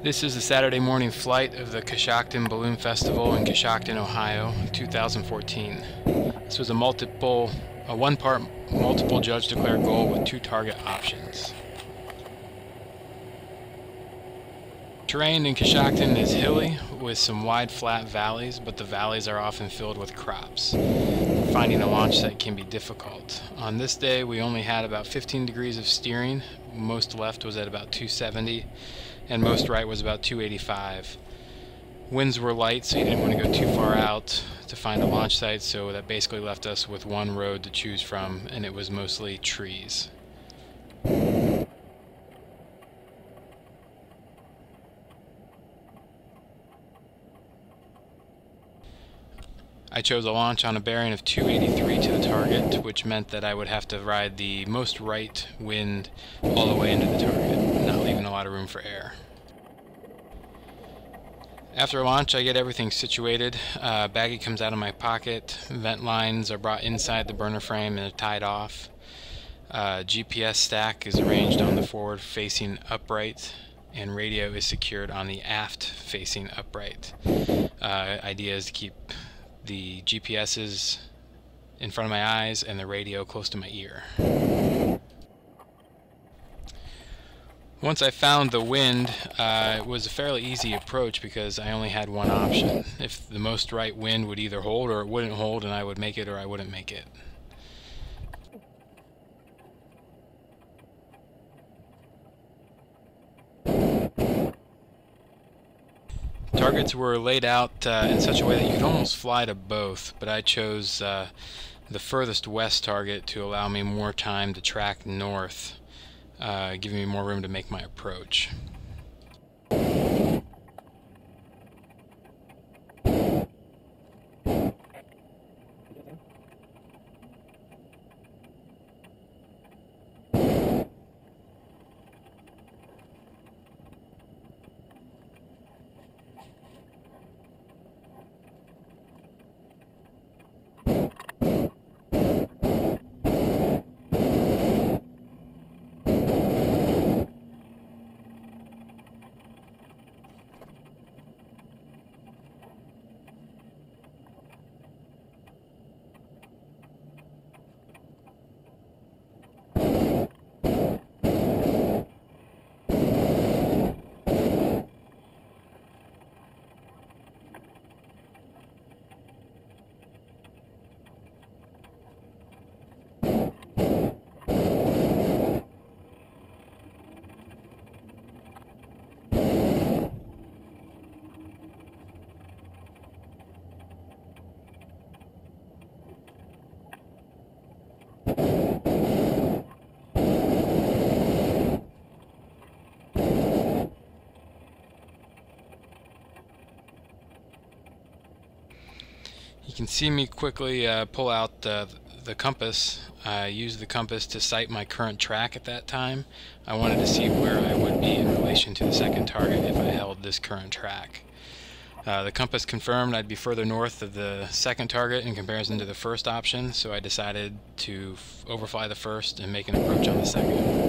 This is the Saturday morning flight of the Coshocton Balloon Festival in Coshocton, Ohio, 2014. This was a one-part multiple judge declared goal with 2 target options. Terrain in Coshocton is hilly with some wide flat valleys, but the valleys are often filled with crops. Finding a launch site can be difficult. On this day we only had about 15 degrees of steering. Most left was at about 270 and most right was about 285. Winds were light, so you didn't want to go too far out to find a launch site, so that basically left us with one road to choose from, and it was mostly trees. I chose a launch on a bearing of 283 to the target, which meant that I would have to ride the most right wind all the way into the target, not leaving a lot of room for air. After launch, I get everything situated. Baggie comes out of my pocket, vent lines are brought inside the burner frame and are tied off. GPS stack is arranged on the forward facing upright, and radio is secured on the aft facing upright. Idea is to keep the GPS's in front of my eyes and the radio close to my ear. Once I found the wind, it was a fairly easy approach because I only had one option. If the most right wind would either hold or it wouldn't hold, and I would make it or I wouldn't make it. Targets were laid out in such a way that you could almost fly to both, but I chose the furthest west target to allow me more time to track north, giving me more room to make my approach. You can see me quickly pull out the compass. I used the compass to sight my current track at that time. I wanted to see where I would be in relation to the second target if I held this current track. The compass confirmed I'd be further north of the second target in comparison to the first option, so I decided to overfly the first and make an approach on the second.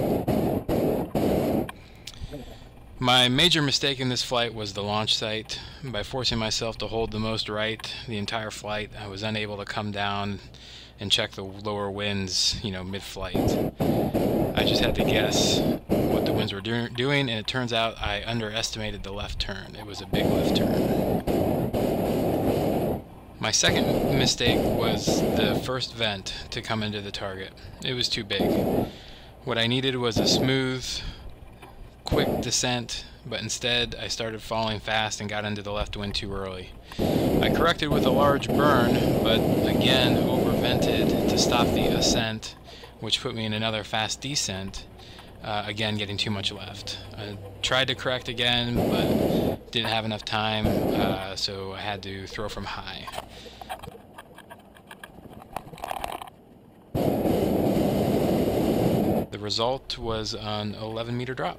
My major mistake in this flight was the launch site. By forcing myself to hold the most right the entire flight, I was unable to come down and check the lower winds, mid-flight. I just had to guess what the winds were doing, and it turns out I underestimated the left turn. It was a big left turn. My second mistake was the first vent to come into the target. It was too big. What I needed was a smooth, quick descent, but instead I started falling fast and got into the left wind too early. I corrected with a large burn, but again overvented to stop the ascent, which put me in another fast descent, again getting too much left. I tried to correct again, but didn't have enough time, so I had to throw from high. The result was an 11-meter drop.